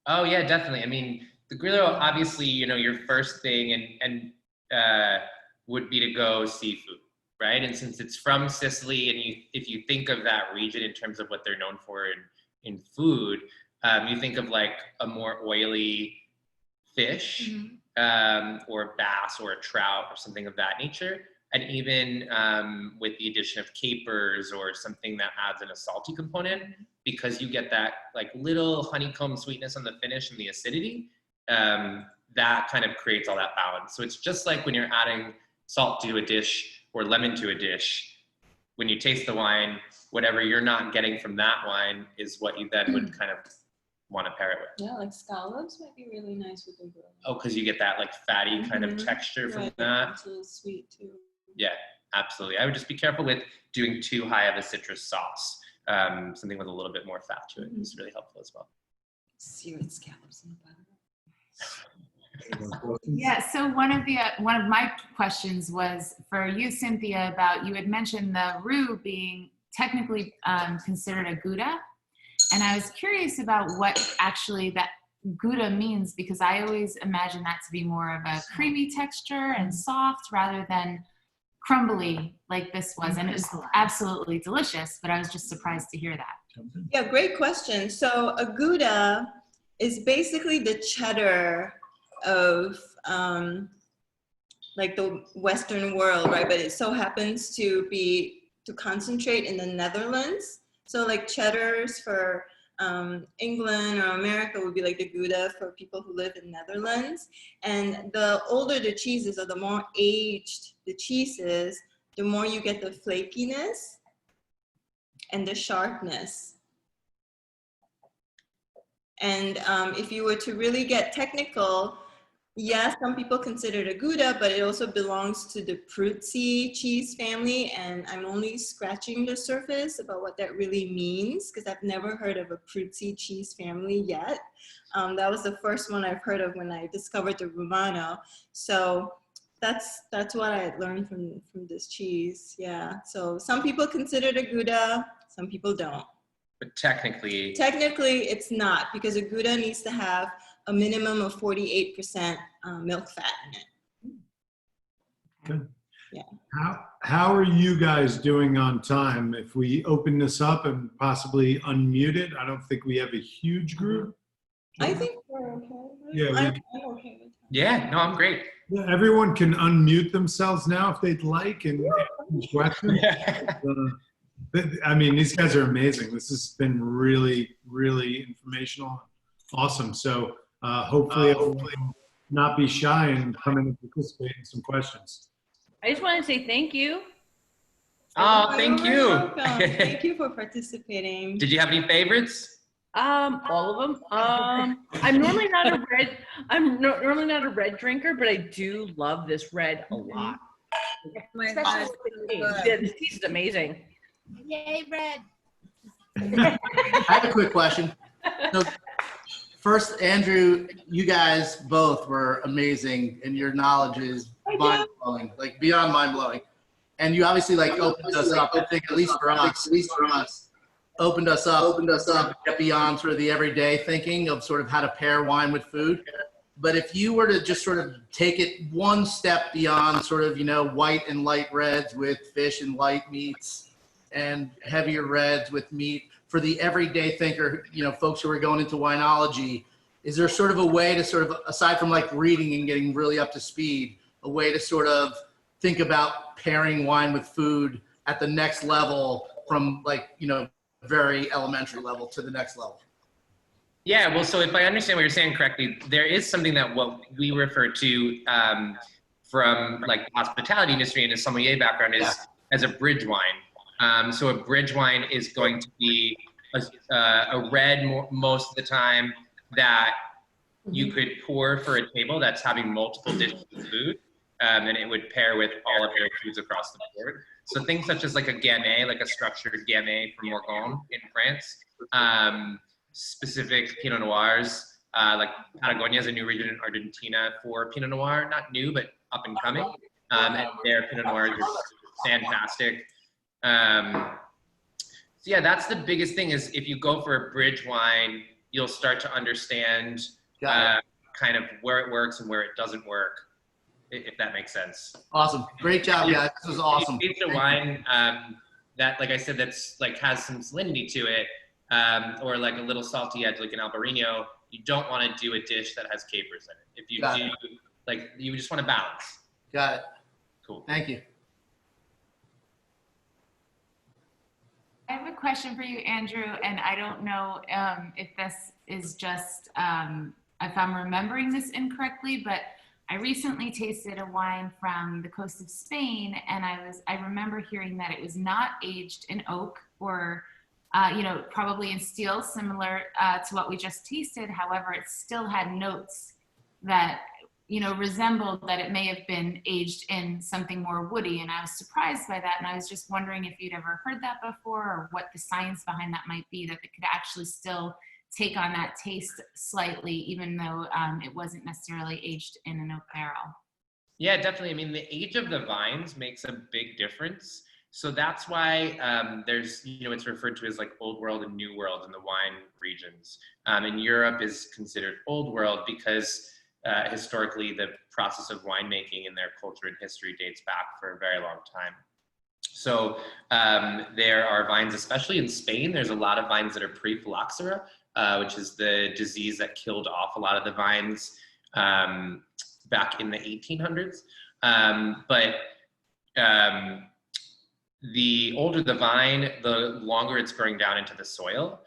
B: Oh yeah, definitely. I mean, the Grillo, obviously, you know, your first thing and would be to go seafood, right? And since it's from Sicily, and if you think of that region in terms of what they're known for in food, you think of like a more oily fish, or bass or a trout or something of that nature. And even with the addition of capers or something that adds in a salty component, because you get that like little honeycomb sweetness on the finish and the acidity, that kind of creates all that balance. So it's just like when you're adding salt to a dish or lemon to a dish, when you taste the wine, whatever you're not getting from that wine is what you then would kind of want to pair it with.
D: Yeah, like scallops might be really nice with the Grillo.
C: Oh, because you get that like fatty kind of texture from that.
D: It's a little sweet too.
C: Yeah, absolutely. I would just be careful with doing too high of a citrus sauce. Something with a little bit more fat to it is really helpful as well.
D: Seared scallops in the butter.
B: Yeah, so one of my questions was for you, Cynthia, about you had mentioned the roux being technically considered a Gouda, and I was curious about what actually that Gouda means, because I always imagine that to be more of a creamy texture and soft rather than crumbly like this was, and it was absolutely delicious, but I was just surprised to hear that.
D: Yeah, great question. So a Gouda is basically the cheddar of like the Western world, right? But it so happens to concentrate in the Netherlands. So like cheddars for England or America would be like the Gouda for people who live in Netherlands. And the older the cheeses or the more aged the cheese is, the more you get the flakiness and the sharpness. And if you were to really get technical, yes, some people consider it a Gouda, but it also belongs to the Prutzi cheese family. And I'm only scratching the surface about what that really means, because I've never heard of a Prutzi cheese family yet. That was the first one I've heard of when I discovered the Romano. So that's what I learned from this cheese. Yeah. So some people consider it a Gouda, some people don't.
C: But technically
D: it's not, because a Gouda needs to have a minimum of 48% milk fat in it.
A: Good.
D: Yeah.
A: How are you guys doing on time? If we open this up and possibly unmute it, I don't think we have a huge group.
D: I think we're okay.
A: Yeah,
D: I'm okay with that.
C: Yeah, no, I'm great.
A: Yeah, everyone can unmute themselves now if they'd like and ask questions. I mean, these guys are amazing. This has been really, really informational. Awesome. So hopefully not be shy and come in and participate in some questions.
E: I just want to say thank you.
C: Oh, thank
D: You're
C: you.
D: welcome. Thank you for participating.
C: Did you have any favorites?
E: All of them. I'm normally not a red drinker, but I do love this red a lot.
D: My
E: Yeah, this tea is amazing.
F: Yay, red.
G: I have a quick question. So, first, Andrew, you guys both were amazing, and your knowledge is mind-blowing, like beyond mind-blowing. And you obviously like opened us up. I think at least for us, opened us up to get beyond sort of the everyday thinking of sort of how to pair wine with food. But if you were to just sort of take it one step beyond sort of, you know, white and light reds with fish and light meats and heavier reds with meat, for the everyday thinker, you know, folks who are going into winology, is there sort of a way to sort of, aside from like reading and getting really up to speed, a way to sort of think about pairing wine with food at the next level from like, you know, very elementary level to the next level?
C: Yeah, well, so if I understand what you're saying correctly, there is something that what we refer to from like the hospitality industry and a sommelier background is as a bridge wine. So a bridge wine is going to be a red most of the time that you could pour for a table that's having multiple dishes of food, and it would pair with all of your foods across the board. So things such as like a gamay, like a structured gamay from Morgon in France, specific Pinot Noirs, like Patagonia is a new region in Argentina for Pinot Noir, not new, but up and coming. And their Pinot Noirs are fantastic. So yeah, that's the biggest thing is if you go for a bridge wine, you'll start to understand kind of where it works and where it doesn't work, if that makes sense.
G: Awesome. Great job, guys. This was awesome.
C: If you taste a wine that, like I said, that's like has some salinity to it, or like a little salty edge, like an Albarino, you don't want to do a dish that has capers in it. If you do, like, you just want to balance.
G: Got it.
C: Cool.
G: Thank you.
B: I have a question for you, Andrew, and I don't know if this is just, if I'm remembering this incorrectly, but I recently tasted a wine from the coast of Spain, and I remember hearing that it was not aged in oak or, you know, probably in steel, similar to what we just tasted. However, it still had notes that, you know, resembled that it may have been aged in something more woody. And I was surprised by that. And I was just wondering if you'd ever heard that before or what the science behind that might be, that it could actually still take on that taste slightly, even though it wasn't necessarily aged in an oak barrel.
C: Yeah, definitely. I mean, the age of the vines makes a big difference. So that's why there's, you know, it's referred to as like old world and new world in the wine regions. In Europe is considered old world because historically the process of winemaking in their culture and history dates back for a very long time. So there are vines, especially in Spain, there's a lot of vines that are pre-phylloxera, which is the disease that killed off a lot of the vines back in the 1800s. The older the vine, the longer it's growing down into the soil.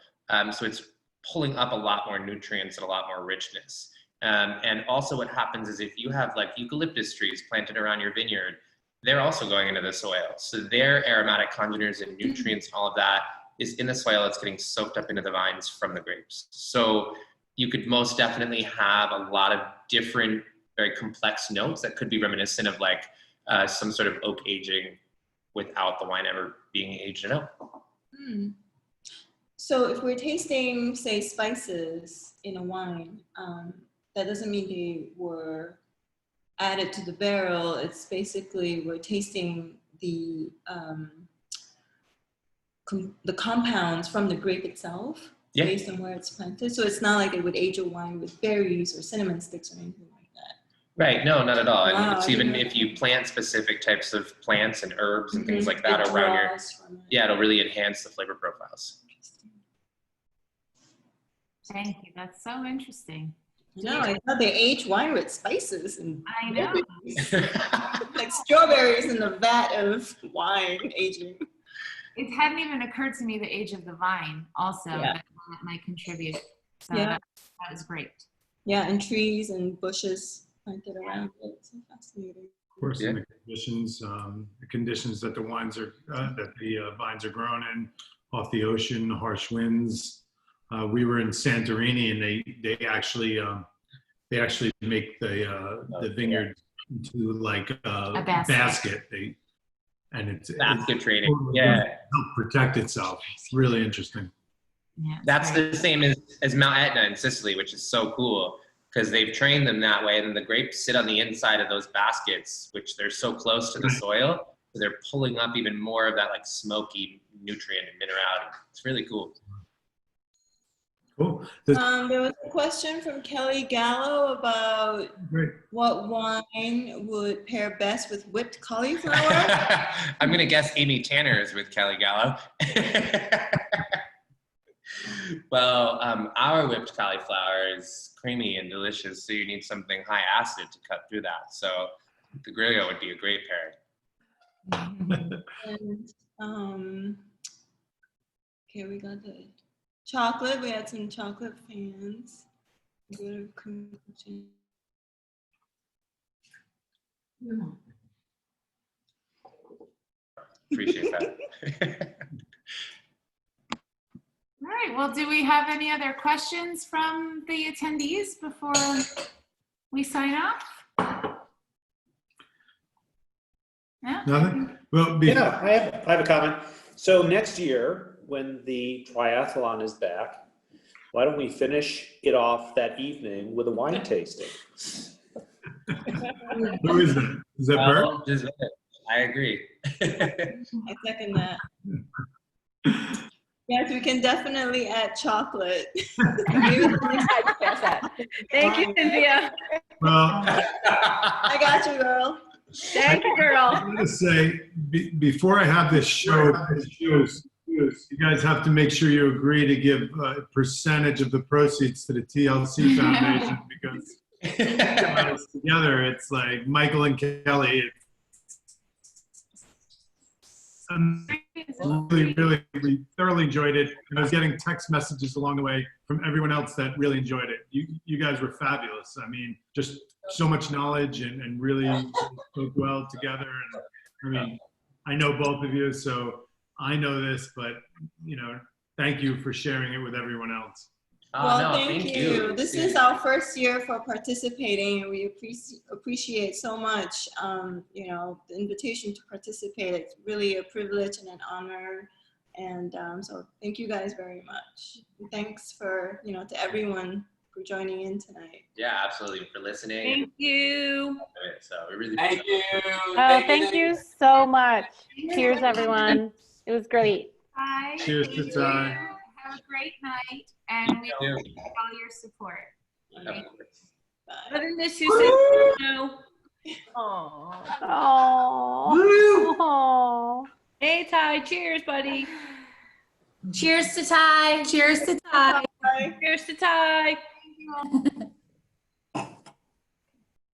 C: So it's pulling up a lot more nutrients and a lot more richness. And also what happens is if you have like eucalyptus trees planted around your vineyard, they're also going into the soil. So their aromatic congeners and nutrients and all of that is in the soil. It's getting soaked up into the vines from the grapes. So you could most definitely have a lot of different, very complex notes that could be reminiscent of like some sort of oak aging without the wine ever being aged in oak.
D: So if we're tasting, say, spices in a wine, that doesn't mean they were added to the barrel. It's basically we're tasting the compounds from the grape itself based on where it's planted. So it's not like they would age a wine with berries or cinnamon sticks or anything like that.
C: Right, no, not at all. And
D: Wow,
C: it's
D: I
C: even
D: didn't
C: if you plant specific types of plants and herbs and things like that
D: It
C: around your,
D: draws from it.
C: yeah, it'll really enhance the flavor profiles.
B: Thank you. That's so interesting.
D: No, I thought they age wine with spices and
B: I know.
D: like strawberries in a vat of wine aging.
B: It hadn't even occurred to me the age of the vine also
D: Yeah.
B: that might contribute. So
D: Yeah.
B: that was great.
D: Yeah, and trees and bushes planted around it. So fascinating.
A: Of course,
C: Yeah.
A: in the conditions that the vines are grown in, off the ocean, harsh winds. We were in Santorini, and they actually make the vineyard into like a basket. It's
C: Basket trading, yeah.
A: help protect itself. It's really interesting.
B: Yeah,
C: That's
B: great.
C: the same as Mount Etna in Sicily, which is so cool because they've trained them that way. And then the grapes sit on the inside of those baskets, which they're so close to the soil. So they're pulling up even more of that like smoky nutrient and minerality. It's really cool.
A: Cool.
D: There was a question from Kelly Gallo about
A: Great.
D: what wine would pair best with whipped cauliflower.
C: I'm going to guess Amy Tanner is with Kelly Gallo. Well, our whipped cauliflower is creamy and delicious, so you need something high acid to cut through that. So the Grillo would be a great pairing.
D: And okay, we got the chocolate. We had some chocolate fans. Good conclusion.
C: Appreciate that.
B: All right. Well, do we have any other questions from the attendees before we sign off? No?
A: Nothing? Well,
F: Yeah, I have a comment. So next year, when the triathlon is back, why don't we finish it off that evening with a wine tasting?
A: who is that? Is that Bert?
C: Well, just- I agree.
D: I second that. Yes, we can definitely add chocolate.
E: Thank you, Cynthia.
A: Well,
D: I got you, girl.
E: Thank you, girl.
A: I'm going to say, before I have this show, you guys have to make sure you agree to give a percentage of the proceeds to the TLC Foundation because together it's like Michael and Kelly. We thoroughly enjoyed it. And I was getting text messages along the way from everyone else that really enjoyed it. You guys were fabulous. I mean, just so much knowledge and really spoke well together. And I mean, I know both of you, so I know this, but thank you for sharing it with everyone else.
D: Well,
C: no,
D: thank you. This is our first year for participating, and we appreciate so much, the invitation to participate. It's really a privilege and an honor. And so thank you guys very much. And thanks for, to everyone for joining in tonight.
C: Yeah, absolutely. For listening.
E: Thank you.
C: So we really
H: Thank you.
I: Oh, thank you so much. Cheers, everyone. It was great.
B: Bye.
A: Cheers to Ty.
B: Have a great night, and we
C: You.
B: appreciate all your support.
C: Of course.
D: Bye.
E: I didn't miss you, Cynthia. Aw.
I: Oh.
E: Hey, Ty. Cheers, buddy.
J: Cheers to Ty. Cheers to Ty.
D: Bye.
E: Cheers to Ty.
B: Thank you all.